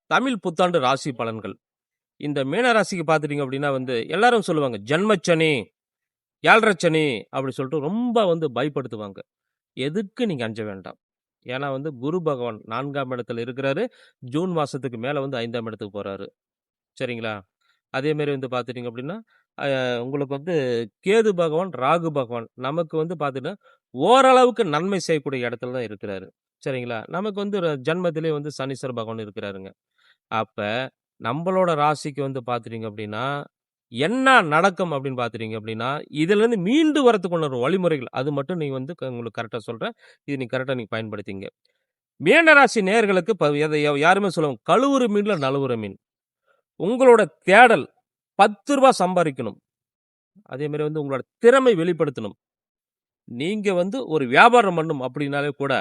தமிழ் புத்தாண்டு ராசி பலன்கள். இந்த மீன ராசிக்கு பார்த்துட்டீங்க அப்படின்னா எல்லாரும் சொல்லுவாங்க, "ஜன்மச்சனி, 7:30 சனி" அப்படி சொல்லிட்டு ரொம்ப பயப்படுத்துவாங்க. எதுக்கு நீங்க அஞ்ச வேண்டாம். ஏன்னா குரு பகவான் 4ஆம் இடத்துல இருக்கிறாரு. ஜூன் மாசத்துக்கு மேல 5ஆம் இடத்துக்கு போறாரு. சரிங்களா? அதே மாரி பார்த்துட்டீங்க அப்படின்னா, அ உங்களுக்கு கேது பகவான், ராகு பகவான் நமக்கு பார்த்துட்டீங்கன்னா, ஓரளவுக்கு நன்மை செய்யக்கூடிய இடத்துல தான் இருக்கிறாரு. சரிங்களா? நமக்கு ஜன்மத்திலே சனீஸ்வர பகவான் இருக்கிறாருங்க. அப்ப நம்பளோட ராசிக்கு பார்த்துட்டீங்க அப்படின்னா, என்ன நடக்கும் அப்படின்னு பார்த்துட்டீங்க அப்படின்னா, இதிலிருந்து மீண்டு வரதுக்குள்ள ஒரு வழிமுறைகள், அது மட்டும் நீங்க உங்களுக்கு கரெக்ட்டா சொல்றேன். இது நீங்க கரெக்ட்டா பயன்படுத்திங்க. மீன ராசி நேயர்களுக்கு எத யாருமே சொல்லுவாங்க, "கழுவுற மீன்ல நழுவுற மீன்." உங்களோட தேடல் ரூ. 10 சம்பாரிக்கணும். அதே மாரி உங்களோட திறமை வெளிப்படுத்தணும். நீங்க ஒரு வியாபாரம் பண்ணணும் அப்படின்னாலே கூட,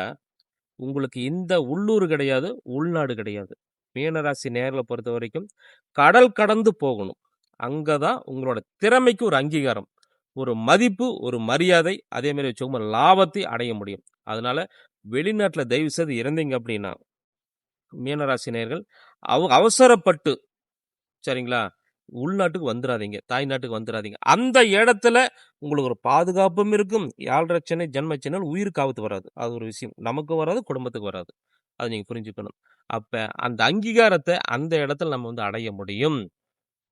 உங்களுக்கு இந்த உள்ளூர் கிடையாது, உள்நாடு கிடையாது. மீனராசி நேயர்கள பொறுத்தவரைக்கும், கடல் கடந்து போகணும். அங்க தான் உங்களோட திறமைக்கு ஒரு அங்கீகாரம், ஒரு மதிப்பு, ஒரு மரியாதை, அதே மாரி வச்சுக்கோங்க லாபத்தை அடைய முடியும். அதனால வெளிநாட்ல தயவு செய்து இருந்தீங்க அப்படின்னா, மீனராசி நேயர்கள் அவசரப்பட்டு சரிங்களா, உள்நாட்டுக்கு வந்துராதீங்க. தாய்நாட்டுக்கு வந்துராதீங்க. அந்த இடத்துல உங்களுக்கு ஒரு பாதுகாப்பும் இருக்கும். 7:30 சனி, ஜென்மச்சனியால உயிருக்கு ஆபத்து வராது. அது ஒரு விஷயம். நமக்கும் வராது, குடும்பத்துக்கும் வராது. அத நீங்க புரிஞ்சுக்கணும். அப்ப அந்த அங்கீகாரத்த அந்த இடத்துல நம்ம அடைய முடியும்.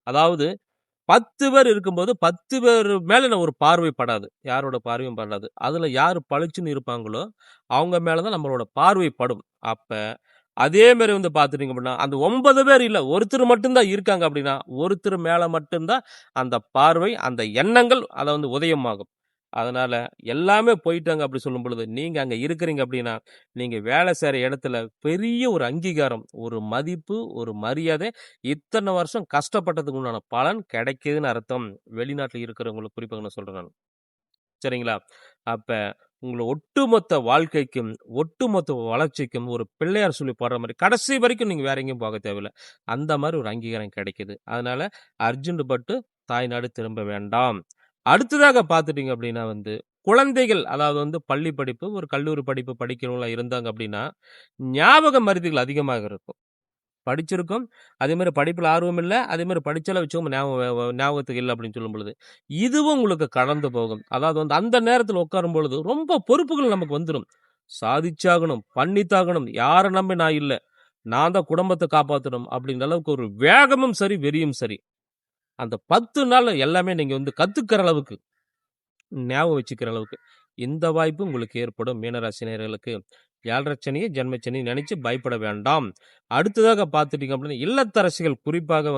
அதாவது 10 பேர் இருக்கும்போது 10 பேர் மேல ஒரு பார்வை படாது. யாரோட பார்வையும் படாது. அதுல யாரு பளிச்சுன்னு இருப்பாங்களோ, அவங்க மேல தான் நம்மளோட பார்வை படும். அப்ப அதே மாரி பார்த்துட்டீங்க அப்படின்னா, அந்த 9 பேர் இல்ல, ஒருத்தர் மட்டும் தான் இருக்காங்க அப்படின்னா, ஒருத்தர் மேல மட்டும் தான் அந்த பார்வை, அந்த எண்ணங்கள் அத உதயமாகும். அதனால எல்லாமே போயிட்டாங்க அப்படி சொல்லும் பொழுது, நீங்க அங்க இருக்கிறீங்க அப்படின்னா, நீங்க வேலை செய்ற இடத்துல பெரிய ஒரு அங்கீகாரம், ஒரு மதிப்பு, ஒரு மரியாதை, இத்தன வருஷம் கஷ்டப்பட்டதுக்கு உண்டான பலன் கிடைக்குதுன்னு அர்த்தம். வெளிநாட்டுல இருக்கிறவங்களுக்கு குறிப்பாக நான் சொல்றேன் நானு. சரிங்களா? அப்ப உங்கள ஒட்டுமொத்த வாழ்க்கைக்கும், ஒட்டுமொத்த வளர்ச்சிக்கும் ஒரு பிள்ளையார் சொல்லி பாடுற மாரி, கடைசி வரைக்கும் நீங்க வேற எங்கேயும் போக தேவையில்ல. அந்த மாரி ஒரு அங்கீகாரம் கிடைக்குது. அதனால அர்ஜென்ட் பட்டு தாய்நாடு திரும்ப வேண்டாம். அடுத்ததாக பார்த்துட்டீங்க அப்படின்னா குழந்தைகள் அதாவது பள்ளி படிப்பு, ஒரு கல்லூரி படிப்பு படிக்கிறவங்களா இருந்தாங்க அப்படின்னா, ஞாபக மறதிகள் அதிகமாக இருக்கும். படிச்சிருக்கோம். அதே மாரி படிப்புல ஆர்வம் இல்ல. அதே மாரி படிச்சாலும் வச்சுக்கோங்க ஞாபகத்துக்கு இல்ல அப்படின்னு சொல்லும் பொழுது, இதுவும் உங்களுக்கு கடந்து போகும். அதாவது அந்த நேரத்துல உட்காரும் பொழுது ரொம்ப பொறுப்புகள் நமக்கு வந்துரும். சாதிச்சாகணும், பண்ணித்தாகணும். யார நம்பி நான் இல்ல. நான் தான் குடும்பத்த காப்பாத்தணும் அப்படின்ற அளவுக்கு ஒரு வேகமும் சரி, வெறியும் சரி. அந்த 10 நாள் எல்லாமே நீங்க கத்துக்கிற அளவுக்கு, ஞாபகம் வச்சுக்கிற அளவுக்கு, இந்த வாய்ப்பு உங்களுக்கு ஏற்படும் மீனராசி நேயர்களுக்கு. 7:30 சனிய ஜென்மச்சனி நினைச்சு பயப்பட வேண்டாம். அடுத்ததாக பார்த்துட்டீங்க அப்படின்னா, இல்லத்தரசிகள் குறிப்பாக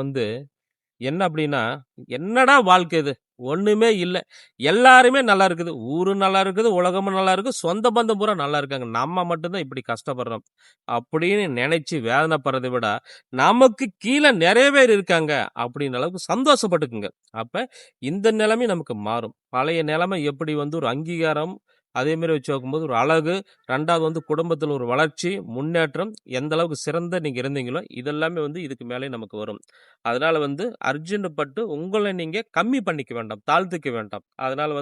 என்ன அப்படின்னா, என்னடா வாழ்க்கை இது? ஒண்ணுமே இல்ல. எல்லாருமே நல்லா இருக்குது. ஊரும் நல்லா இருக்குது, உலகமும் நல்லா இருக்கு, சொந்த பந்தம் பூரா நல்லா இருக்காங்க. நம்ம மட்டும் தான் இப்படி கஷ்டப்படுறோம். அப்படின்னு நினைச்சு வேதனைப்படுறத விட, நமக்கு கீழ நெறைய பேர் இருக்காங்க அப்படின்ற அளவுக்கு சந்தோஷப்பட்டுக்குங்க. அப்ப இந்த நிலைமை நமக்கு மாறும். பழைய நிலைமை எப்படி ஒரு அங்கீகாரம், அதே மாரி வச்சு பார்க்கும்போது ஒரு அழகு, 2வது குடும்பத்தில ஒரு வளர்ச்சி, முன்னேற்றம், எந்த அளவுக்கு சிறந்த நீங்க இருந்தீங்களோ, இதெல்லாமே இதுக்கு மேலே நமக்கு வரும். அதனால அர்ஜென்ட் பட்டு உங்கள நீங்க கம்மி பண்ணிக்க வேண்டாம். தாழ்த்திக்க வேண்டாம். அதனால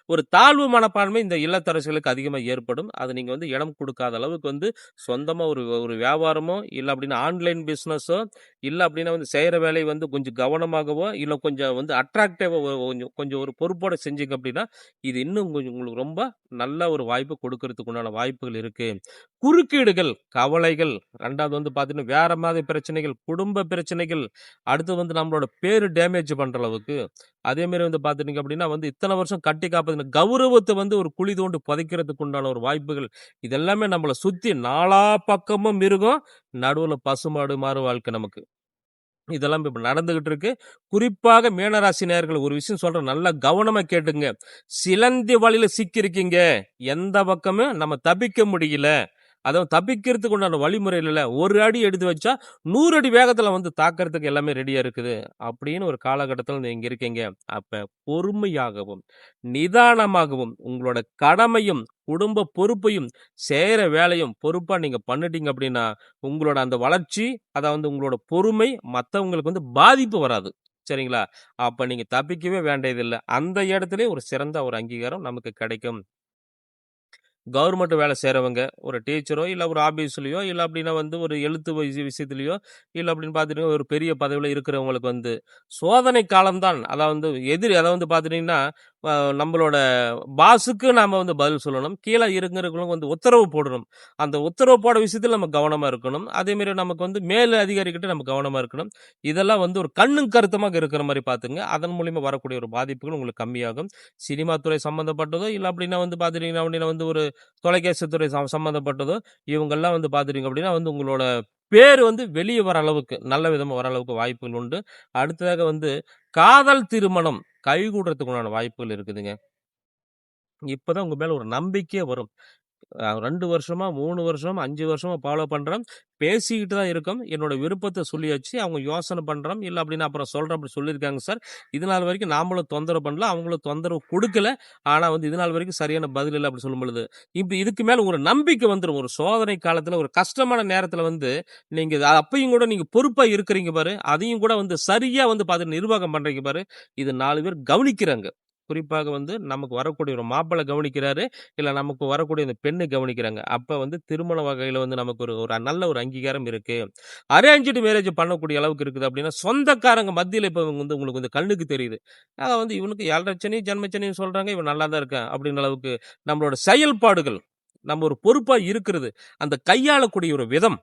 ஒரு தாழ்வு மனப்பான்மை இந்த இல்லத்தரசிகளுக்கு அதிகமா ஏற்படும். அது நீங்க இடம் குடுக்காத அளவுக்கு சொந்தமா ஒரு ஒரு வியாபாரமோ, இல்ல அப்டின்னா ஆன்லைன் பிசினஸோ, இல்ல அப்டின்னா செய்ற வேலை கொஞ்சம் கவனமாகவோ, இல்ல கொஞ்சம் அட்ராக்டிவா கொஞ்சம் கொஞ்சம் ஒரு பொறுப்போட செஞ்சீங்க அப்டின்னா, இது இன்னும் கொஞ்சம் உங்களுக்கு ரொம்ப நல்ல ஒரு வாய்ப்பு கொடுக்கறதுக்கு உண்டான வாய்ப்புகள் இருக்கு. குறுக்கீடுகள், கவலைகள், 2வது பார்த்தீங்கன்னா வேற மாதிரி பிரச்சனைகள், குடும்ப பிரச்சனைகள், அடுத்து நம்மளோட பேரு டேமேஜ் பண்ற அளவுக்கு, அதே மாரி பார்த்துட்டீங்க அப்படின்னா இத்தன வருஷம் கட்டி காப்பது கௌரவத்த ஒரு குழி தோண்டி புதைக்கிறதுக்கு உண்டான ஒரு வாய்ப்புகள், இதெல்லாமே நம்மள சுத்தி நாலா பக்கமும் மிருகம், நடுவுல பசுமாடு மாரி வாழ்க்கை நமக்கு. இதெல்லாம் இப்ப நடந்துகிட்டு இருக்கு. குறிப்பாக மீனராசி நேயர்கள் ஒரு விஷயம் சொல்றேன். நல்லா கவனமா கேட்டுங்க. சிலந்தி வலையில சிக்கியிருக்கீங்க. எந்த பக்கமும் நம்ம தப்பிக்க முடியல. அதுவும் தப்பிக்கிறதுக்கு உண்டான வழிமுறைகள் இல்ல. ஒரு அடி எடுத்து வச்சா 100 அடி வேகத்துல தாக்குறதுக்கு எல்லாமே ரெடியா இருக்குது. அப்படின்னு ஒரு காலகட்டத்துல நீங்க இருக்கீங்க. அப்ப பொறுமையாகவும், நிதானமாகவும் உங்களோட கடமையும், குடும்ப பொறுப்பையும், செய்ற வேலையும் பொறுப்பா நீங்க பண்ணிட்டீங்க அப்படின்னா, உங்களோட அந்த வளர்ச்சி, அதாவது உங்களோட பொறுமை மத்தவங்களுக்கு பாதிப்பு வராது. சரிங்களா? அப்ப நீங்க தப்பிக்கவே வேண்டியதில்ல. அந்த இடத்திலே ஒரு சிறந்த ஒரு அங்கீகாரம் நமக்கு கிடைக்கும். கவர்மெண்ட் வேலை செய்கிறவங்க, ஒரு டீச்சரோ இல்லை ஒரு ஆஃபீஸ்லையோ இல்லை அப்படின்னா வந்து ஒரு எழுத்து விஷயத்துலையோ இல்லை அப்படின்னு பார்த்துட்டிங்கன்னா ஒரு பெரிய பதவியில் இருக்கிறவங்களுக்கு வந்து சோதனை காலம்தான். அதாவது அதாவது பார்த்துட்டிங்கன்னா நம்மளோட பாஸுக்கு நாம் வந்து பதில் சொல்லணும், கீழே இருக்கிறவங்களுக்கு வந்து உத்தரவு போடணும். அந்த உத்தரவு போட விஷயத்தில் நம்ம கவனமாக இருக்கணும். அதேமாரி நமக்கு வந்து மேல் அதிகாரிகிட்ட நம்ம கவனமாக இருக்கணும். இதெல்லாம் வந்து ஒரு கண்ணும் கருத்துமாக இருக்கிற மாதிரி பார்த்துங்க. அதன் மூலியமாக வரக்கூடிய ஒரு பாதிப்புகள் உங்களுக்கு கம்மியாகும். சினிமா துறை சம்மந்தப்பட்டதோ இல்லை அப்படின்னா வந்து பார்த்துட்டிங்கன்னா அப்படின்னா வந்து ஒரு தொலைபேசி துறை சம்மந்தப்பட்டதோ இவங்கெல்லாம் வந்து பார்த்துட்டிங்க அப்படின்னா வந்து உங்களோட பேர் வந்து வெளியே வர அளவுக்கு நல்ல விதமாக வர அளவுக்கு வாய்ப்புகள் உண்டு. அடுத்ததாக வந்து காதல் திருமணம் கைகூடுறதுக்குண்டான வாய்ப்புகள் இருக்குதுங்க. இப்பதான் உங்க மேல ஒரு நம்பிக்கையே வரும். 2 வருஷமா, 3 வருஷமா, 5 வருஷமா ஃபாலோ பண்றோம். பேசிக்கிட்டு தான் இருக்கோம். என்னோட விருப்பத்த சொல்லியாச்சு. அவங்க யோசனை பண்றோம். இல்ல அப்டின்னா அப்புறம் சொல்றேன் அப்டி சொல்லியிருக்காங்க சார். இதுநாள் வரைக்கும் நாமளும் தொந்தரவு பண்ணல. அவங்களும் தொந்தரவு குடுக்கல. ஆனா வந்து இதுநாள் வரைக்கும் சரியான பதில் இல்ல அப்டி சொல்லும் பொழுது, இப்ப இதுக்கு மேல ஒரு நம்பிக்கை வந்துரும். ஒரு சோதனை காலத்துல, ஒரு கஷ்டமான நேரத்துல வந்து நீங்க அப்பயும் கூட நீங்க பொறுப்பா இருக்கிறீங்க பாரு. அதையும் கூட வந்து சரியா வந்து பார்த்து நிர்வாகம் பண்றீங்க பாரு. இது 4 பேர் கவனிக்கிறாங்க. குறிப்பாக வந்து நமக்கு வரக்கூடிய ஒரு மாப்பிள்ளை கவனிக்கிறாரு. இல்ல நமக்கு வரக்கூடிய அந்த பெண்ணு கவனிக்கிறாங்க. அப்ப வந்து திருமண வகையில வந்து நமக்கு ஒரு ஒரு நல்ல ஒரு அங்கீகாரம் இருக்கு. அரேஞ்சுடு மேரேஜ் பண்ணக்கூடிய அளவுக்கு இருக்குது அப்டின்னா, சொந்தக்காரங்க மத்தியில இப்ப வந்து உங்களுக்கு வந்து கண்ணுக்கு தெரியுது. வந்து இவனுக்கு 7 சனி, ஜென்மச்சனின்னு சொல்றாங்க. இவன் நல்லா தான் இருக்கான் அப்டின்ற அளவுக்கு நம்மளோட செயல்பாடுகள், நம்ம ஒரு பொறுப்பா இருக்கிறது, அந்த கையாளக்கூடிய ஒரு விதம்,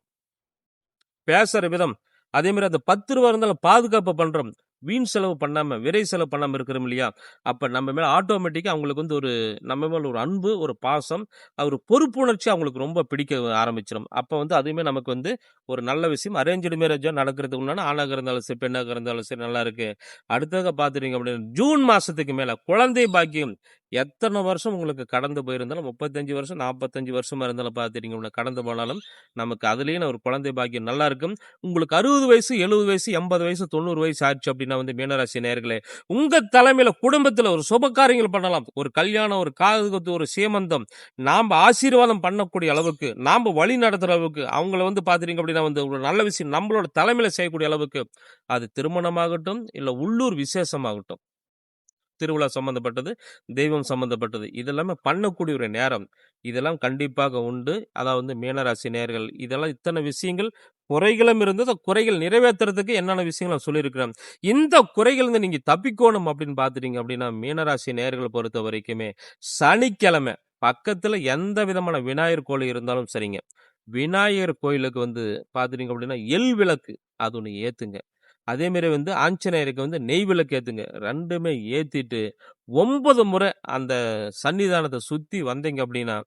பேசுற விதம், அதே மாரி அந்த ரூ. 10 இருந்தாலும் பாதுகாப்பு பண்றோம். வீண் செலவு பண்ணாம, விரை செலவு பண்ணாம இருக்கிறோம் இல்லையா? அப்ப நம்ம மேல ஆட்டோமேட்டிக்கா அவங்களுக்கு வந்து ஒரு நம்ம மேல ஒரு அன்பு, ஒரு பாசம், ஒரு பொறுப்புணர்ச்சி அவங்களுக்கு ரொம்ப பிடிக்க ஆரம்பிச்சிரும். அப்ப வந்து அதுவுமே நமக்கு வந்து ஒரு நல்ல விஷயம். அரேஞ்சுடு மேரேஜா நடக்கிறதுக்கு முன்னாடி ஆணாக இருந்தாலும் சரி, பெண்ணாக இருந்தாலும் சரி நல்லா இருக்கு. அடுத்ததாக பார்த்துட்டீங்க அப்படின்னா, ஜூன் மாசத்துக்கு மேல குழந்தை பாக்கியம் எத்தனை வருஷம் உங்களுக்கு கடந்து போயிருந்தாலும் 35 வருஷம், 45 வருஷமா இருந்தாலும் பார்த்துட்டீங்க கடந்து போனாலும் நமக்கு அதுலயும் ஒரு குழந்தை பாக்கியம் நல்லா இருக்கும். உங்களுக்கு 60 வயசு, 70 வயசு, 80 வயசு, 90 வயசு ஆச்சு அப்படின்னா வந்து மீனராசி நேயர்களே, உங்க தலைமையில குடும்பத்துல ஒரு சுப காரியங்கள் பண்ணலாம். ஒரு கல்யாணம், ஒரு காது குத்து, ஒரு சீமந்தம், நாம ஆசீர்வாதம் பண்ணக்கூடிய அளவுக்கு, நாம வழி நடத்துற அளவுக்கு, அவங்கள வந்து பாத்தீங்க அப்படின்னா வந்து ஒரு நல்ல விஷயம் நம்மளோட தலைமையில செய்யக்கூடிய அளவுக்கு, அது திருமணமாகட்டும், இல்ல உள்ளூர் விசேஷமாகட்டும், திருவிழா சம்பந்தப்பட்டது, தெய்வம் சம்பந்தப்பட்டது. இதெல்லாமே பண்ணக்கூடிய ஒரு நேரம். இதெல்லாம் கண்டிப்பாக உண்டு. அதாவது மீனராசி நேயர்கள் இதெல்லாம் இத்தனை விஷயங்கள் குறைகளும் இருந்தது. குறைகள் நிறைவேத்துறதுக்கு என்னென்ன விஷயங்கள் நான் சொல்லியிருக்கிறேன். இந்த குறைகள்ந்து நீங்க தப்பிக்கோணும் அப்படின்னு பார்த்துட்டீங்க அப்படின்னா, மீனராசி நேயர்கள பொறுத்த வரைக்குமே சனிக்கிழமை பக்கத்துல எந்த விதமான விநாயகர் கோயில் இருந்தாலும் சரிங்க. விநாயகர் கோயிலுக்கு வந்து பார்த்துட்டீங்க அப்படின்னா, எள் விளக்கு அது ஒண்ணு ஏத்துங்க. அதே மாரி வந்து ஆஞ்சநேயருக்கு வந்து நெய் விளக்கு ஏத்துங்க. 2மே ஏத்திட்டு 9 முறை அந்த சன்னிதானத்த சுத்தி வந்தீங்க அப்படின்னா,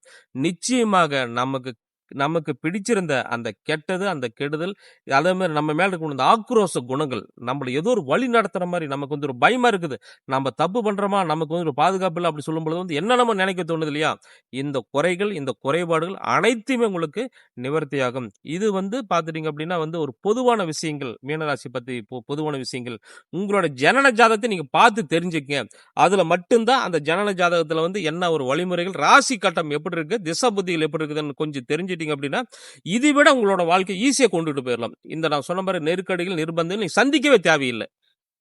நிச்சயமாக நமக்கு நமக்கு பிடிச்சிருந்த அந்த கெட்டது, அந்த கெடுதல், அதே மாரி நம்ம மேல இருக்கக்கூடிய அந்த ஆக்ரோஷ குணங்கள், நம்மள ஏதோ ஒரு வழி நடத்துற மாரி நமக்கு வந்து ஒரு பயமா இருக்குது. நம்ம தப்பு பண்றோமா? நமக்கு வந்து ஒரு பாதுகாப்பு இல்ல அப்படி சொல்லும்பொழுது வந்து என்னென்னமோ நினைக்க தோணுது இல்லையா? இந்த குறைகள், இந்த குறைபாடுகள் அனைத்துமே உங்களுக்கு நிவர்த்தியாகும். இது வந்து பார்த்துட்டீங்க அப்படின்னா வந்து ஒரு பொதுவான விஷயங்கள், மீனராசி பத்தி பொதுவான விஷயங்கள். உங்களோட ஜனன ஜாதகத்தை நீங்க பார்த்து தெரிஞ்சுக்கங்க. அதுல மட்டும் தான் அந்த ஜனன ஜாதகத்துல வந்து என்ன ஒரு வழிமுறைகள், ராசி கட்டம் எப்படி இருக்கு, திசை புத்திகள் எப்படி இருக்குதுன்னு கொஞ்சம் தெரிஞ்சுட்டீங்க அப்படின்னா, இதை விட உங்களோட வாழ்க்கை ஈஸியா கொண்டுட்டு போயிரலாம். இந்த நான் சொன்ன மாரி நெருக்கடிகள், நிர்பந்தங்கள் நீங்க சந்திக்கவே தேவையில்ல.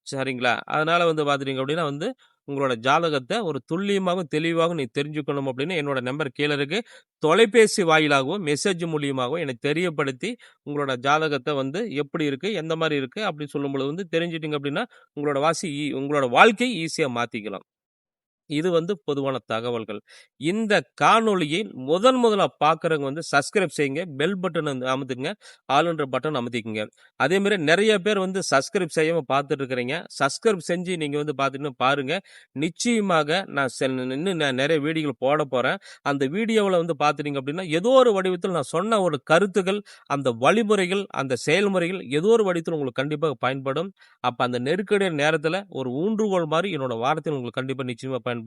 சரிங்களா? அதனால வந்து பார்த்துட்டீங்க அப்படின்னா வந்து, உங்களோட ஜாதகத்த ஒரு துல்லியமாவும், தெளிவாகவும் நீ தெரிஞ்சுக்கணும் அப்படின்னு என்னோட நம்பர் கீழ இருக்கு. தொலைபேசி வாயிலாகவோ, மெசேஜ் மூலியமாகவோ எனக்கு தெரியப்படுத்தி, உங்களோட ஜாதகத்த வந்து எப்படி இருக்கு, எந்த மாரி இருக்கு அப்படின்னு சொல்லும்பொழுது வந்து தெரிஞ்சுட்டீங்க அப்படின்னா, உங்களோட வாழ்க்கை ஈஸியா மாத்திக்கலாம். இது வந்து பொதுவான தகவல்கள். இந்த காணொளியை முதலா பார்க்குறவங்க வந்து சப்ஸ்கிரைப் செய்யுங்க. பெல் பட்டன் வந்து அமுத்துங்க. ஆல்ன்ற பட்டன் அமுத்திக்கங்க. அதே மாரி நெறைய பேர் வந்து சப்ஸ்கிரைப் செய்யாம பார்த்துட்டு இருக்கிறீங்க. சப்ஸ்கிரைப் செஞ்சு நீங்க வந்து பார்த்துட்டு பாருங்க. நிச்சயமாக நான் இன்னும் நெறைய வீடியோகள் போடப் போறேன். அந்த வீடியோவுல வந்து பார்த்துட்டீங்க அப்படின்னா, ஏதோ ஒரு வடிவத்தில் நான் சொன்ன ஒரு கருத்துக்கள், அந்த வழிமுறைகள், அந்த செயல்முறைகள் ஏதோ ஒரு வடிவத்தில் உங்களுக்கு கண்டிப்பாக பயன்படும். அப்ப அந்த நெருக்கடி நேரத்துல ஒரு ஊன்றுகோல் மாரி என்னோட வார்த்தைகள் உங்களுக்கு கண்டிப்பா நிச்சயமா பயன்படும்.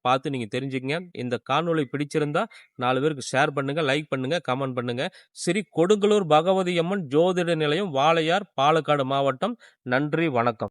பார்த்து நீங்க தெரிஞ்சுக்கங்க. இந்த காணொளி பிடிச்சிருந்தா 4 பேருக்கு ஷேர் பண்ணுங்க, லைக் பண்ணுங்க, கமெண்ட் பண்ணுங்க. ஸ்ரீ கொடுங்கலூர் பகவதி அம்மன் ஜோதிட நிலையம், வாளையார், பாலக்காடு மாவட்டம். நன்றி, வணக்கம்.